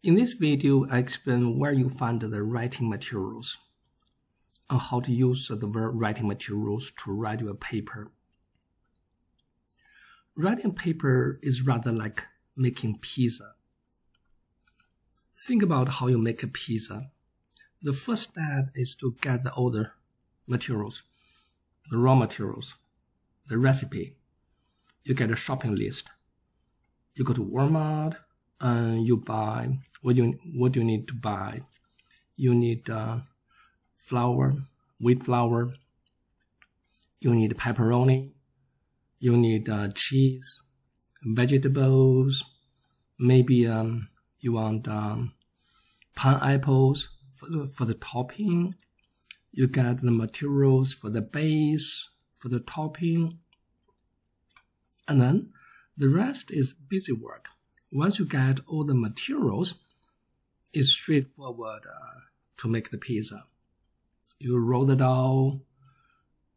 In this video, I explain where you find the writing materials and how to use the writing materials to write your paper. Writing a paper is rather like making pizza. Think about how you make a pizza. The first step is to get all the materials, the raw materials, the recipe. You get a shopping list. You go to Walmart and you buy what do you need to buy. You need flour, wheat flour. You need pepperoni. You need cheese, vegetables. Maybe you want pineapples for the topping. You get the materials for the base, for the topping. And then the rest is busy work. Once you get all the materials, it's straightforward to make the pizza. You roll the dough,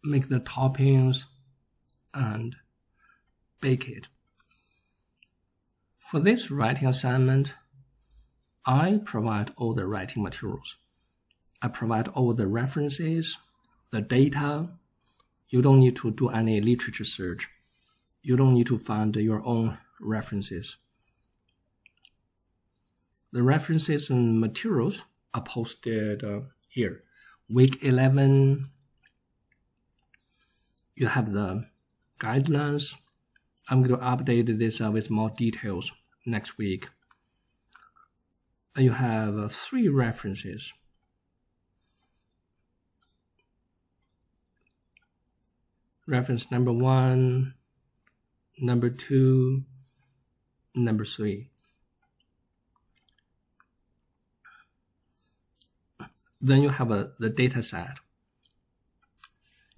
make the toppings, and bake it. For this writing assignment, I provide all the writing materials. I provide all the references, the data. You don't need to do any literature search. You don't need to find your own references. The references and materials are posted here. Week 11, you have the guidelines. I'm going to update this with more details next week. And you have 3 references. Reference number 1, number 2, number 3. Then you have the data set.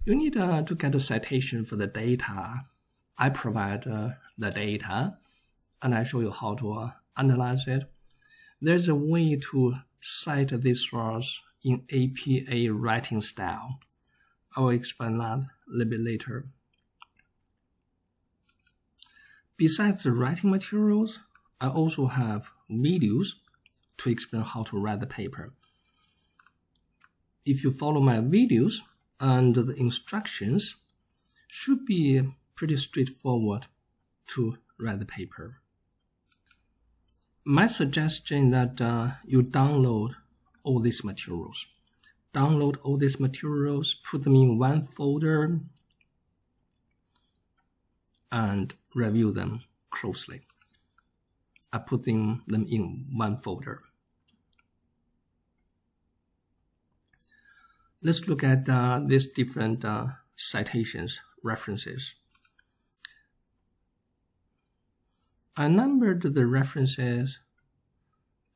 You need to get a citation for the data. I provide the data, and I show you how to analyze it. There's a way to cite this source in APA writing style. I will explain that a little bit later. Besides the writing materials, I also have videos to explain how to write the paper. If you follow my videos and the instructions, should be pretty straightforward to write the paper. My suggestion is that you download all these materials. Download all these materials, put them in one folder, and review them closely. I put them in one folder. Let's look at these different citations, references. I numbered the references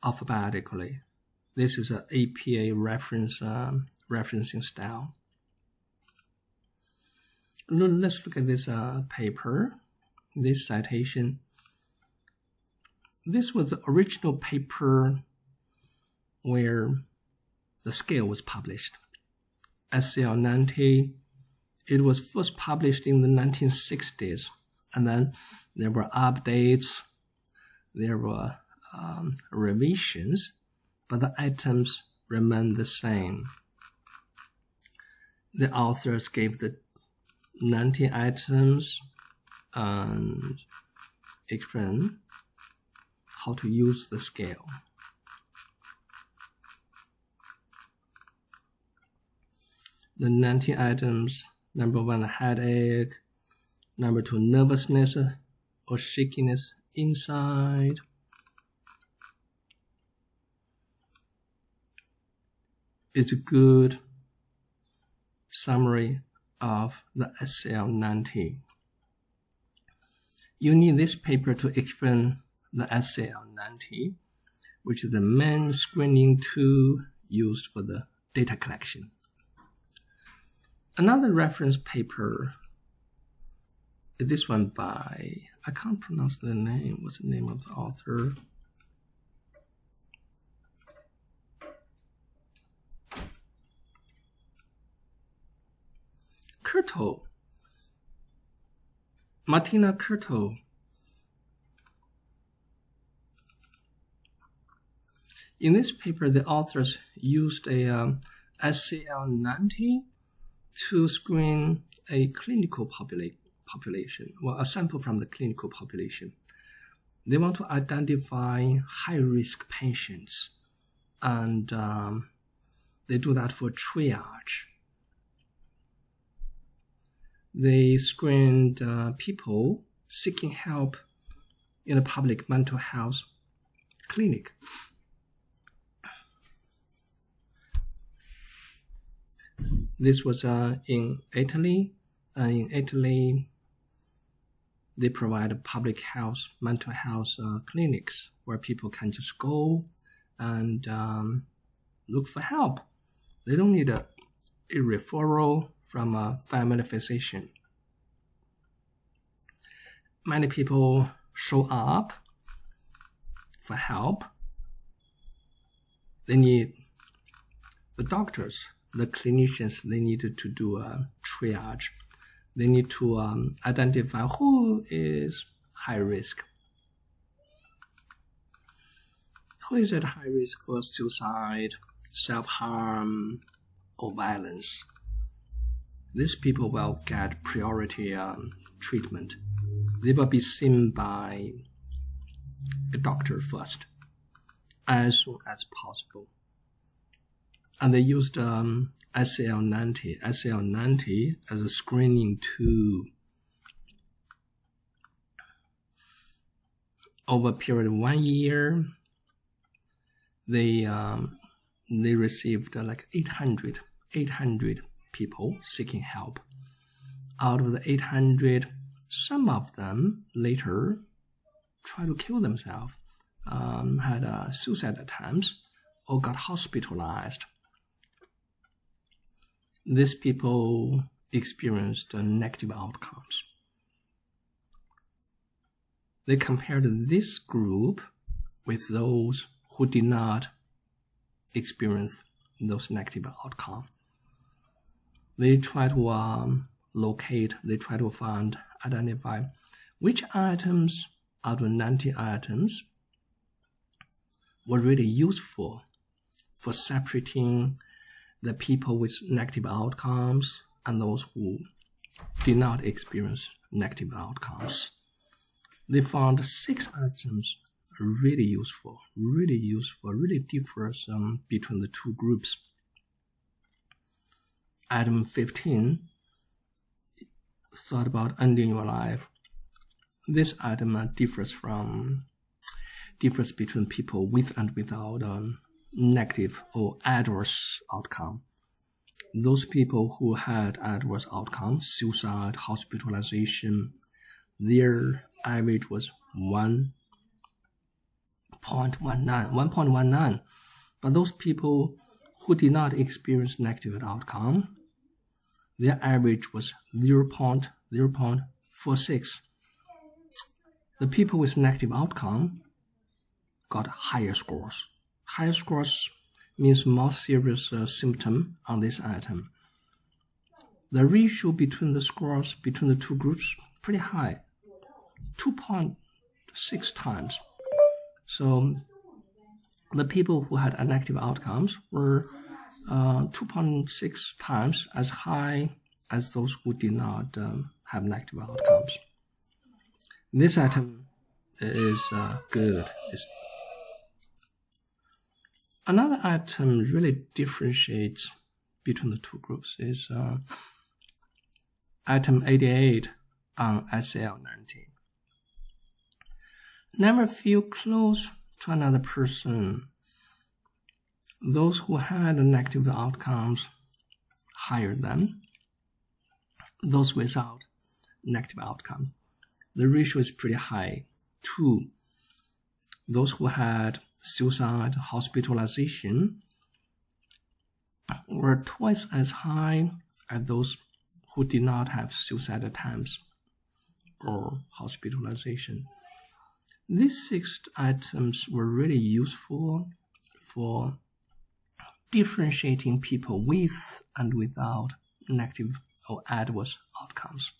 alphabetically. This is an APA referencing style. Let's look at this paper, this citation. This was the original paper where the scale was published. SCL-90, it was first published in the 1960s, and then there were updates, there were revisions, but the items remained the same. The authors gave the 90 items and explain how to use the scale. The 90 items, number 1, headache, number 2, nervousness or shakiness inside. It's a good summary of the SCL-90. You need this paper to explain the SCL-90, which is the main screening tool used for the data collection. Another reference paper is this one by, I can't pronounce the name. What's the name of the author? Curto. Martina Curto. In this paper, the authors used a SCL90 to screen a clinical population, well, a sample from the clinical population. They want to identify high-risk patients, and they do that for triage. They screened people seeking help in a public mental health clinic. This was in Italy. In Italy, they provide public health, mental health clinics where people can just go and look for help. They don't need a referral from a family physician. Many people show up for help. They need the doctors, the clinicians, they needed to do a triage. They need to identify who is high risk. Who is at high risk for suicide, self-harm, or violence? These people will get priority treatment. They will be seen by a doctor first, as soon as possible. And they used SCL90 as a screening tool. Over a period of 1 year, they received like 800 people seeking help. Out of the 800, some of them later tried to kill themselves, had suicide attempts, or got hospitalized. These people experienced negative outcomes. They compared this group with those who did not experience those negative outcomes. They try to identify which items out of 90 items were really useful for separating the people with negative outcomes and those who did not experience negative outcomes. They found 6 items really useful, really differs between the two groups. Item 15, thought about ending your life. This item differs between people with and without negative or adverse outcome. Those people who had adverse outcomes, suicide, hospitalization, their average was 1.19. But those people who did not experience negative outcome, their average was 0.46. The people with negative outcome got higher scores. Higher scores means more serious symptom on this item. The ratio between the scores between the two groups pretty high, 2.6 times. So the people who had negative outcomes were 2.6 times as high as those who did not have negative outcomes. This item is good. Another item really differentiates between the two groups is item 88 on SCL90. Never feel close to another person. Those who had negative outcomes higher than those without negative outcome. The ratio is pretty high. 2. Those who had suicide, hospitalization were twice as high as those who did not have suicide attempts or hospitalization. These 6 items were really useful for differentiating people with and without negative or adverse outcomes.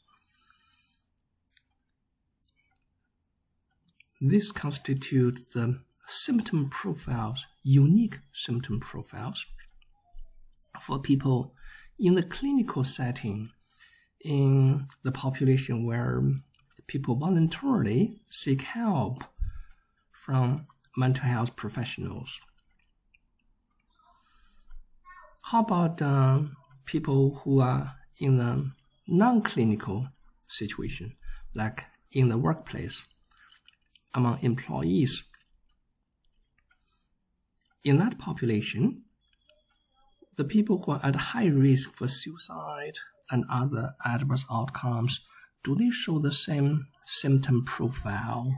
This constitutes the symptom profiles, unique symptom profiles for people in the clinical setting, in the population where people voluntarily seek help from mental health professionals. How about people who are in a non-clinical situation, like in the workplace, among employees? In that population, the people who are at high risk for suicide and other adverse outcomes, do they show the same symptom profile?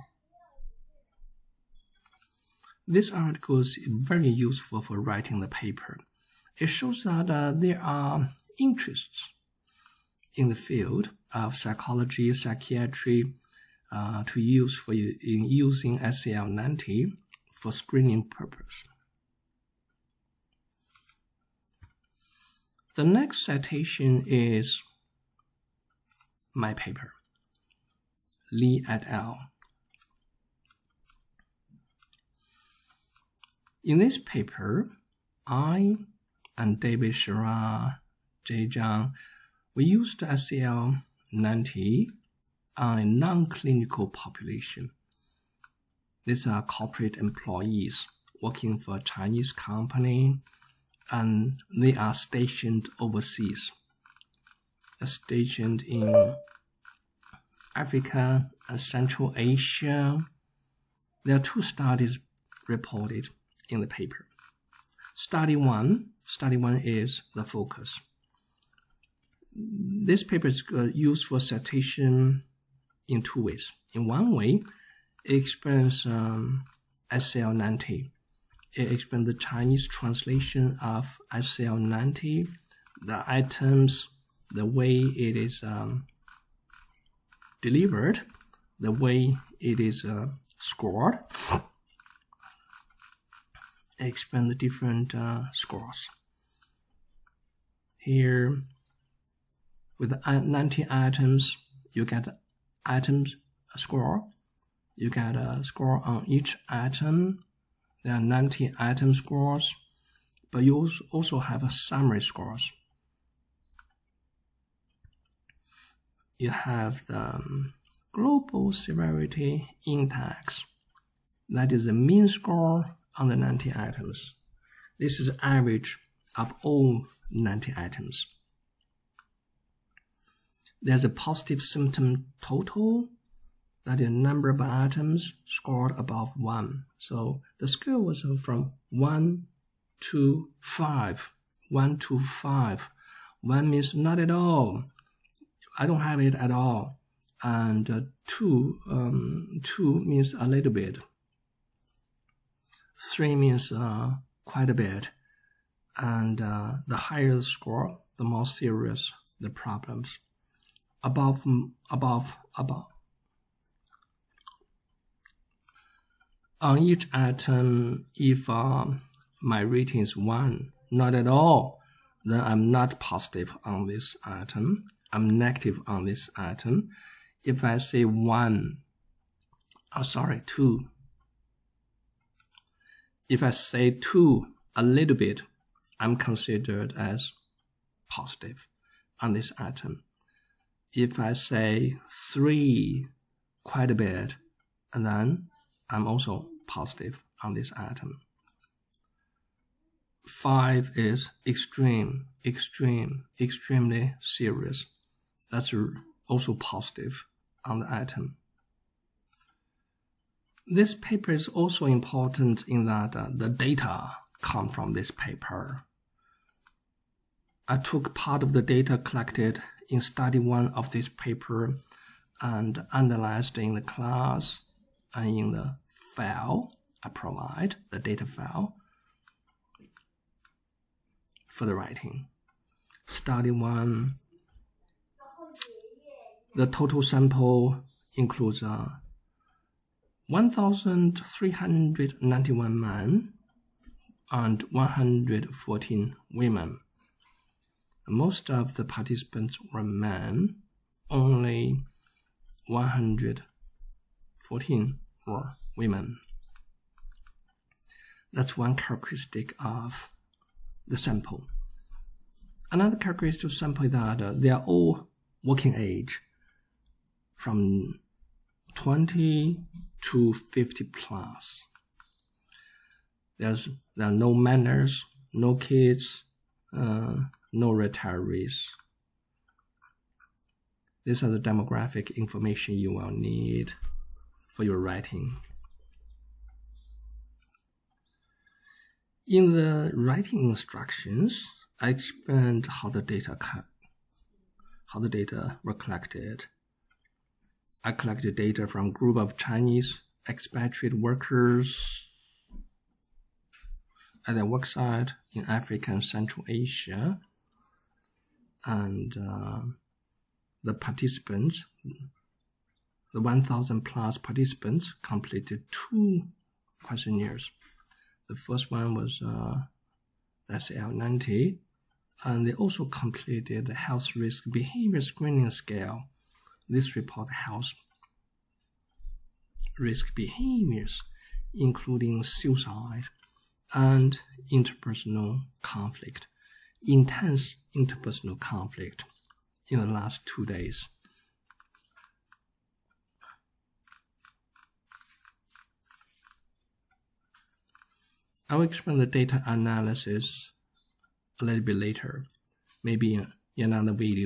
This article is very useful for writing the paper. It shows that there are interests in the field of psychology, psychiatry, to use in using SCL90 for screening purpose. The next citation is my paper, Lee et al. In this paper, I and David Shira, Jay Zhang, we used SCL90 on a non-clinical population. These are corporate employees working for a Chinese company, and they are stationed overseas. They're stationed in Africa and Central Asia. There are two studies reported in the paper. Study one is the focus. This paper is used for citation in two ways. In one way, it explains SCL90. It explains the Chinese translation of SCL90, the items, the way it is delivered, the way it is scored. It explains the different scores. Here, with 90 items, you get items score. You get a score on each item. There are 90 item scores, but you also have a summary scores. You have the global severity index. That is the mean score on the 90 items. This is the average of all 90 items. There's a positive symptom total, that is the number of items scored above 1. So the scale was from 1 to 5. 1 to 5. 1 means not at all. I don't have it at all. And 2 means a little bit. 3 means quite a bit. And the higher the score, the more serious the problems. Above. On each item, if my rating is 1, not at all, then I'm not positive on this item. I'm negative on this item. If I say 2. If I say 2 a little bit, I'm considered as positive on this item. If I say 3 quite a bit, then I'm also positive on this item. 5 is extremely serious. That's also positive on the item. This paper is also important in that the data come from this paper. I took part of the data collected in study 1 of this paper and analyzed in the class and in the file I provide, the data file, for the writing. Study 1, the total sample includes 1,391 men and 114 women. Most of the participants were men, only 114 were women. That's one characteristic of the sample. Another characteristic of sample is that they are all working age, from 20 to 50 plus. There are no minors, no kids, no retirees. These are the demographic information you will need for your writing. In the writing instructions, I explained how the data were collected. I collected data from a group of Chinese expatriate workers at their worksite in Africa and Central Asia. And the participants, the 1,000 plus participants, completed 2 questionnaires. The first one was SL90, and they also completed the health risk behavior screening scale. This report health risk behaviors, including suicide and interpersonal conflict, intense interpersonal conflict in the last 2 days. I will explain the data analysis a little bit later, maybe in another video.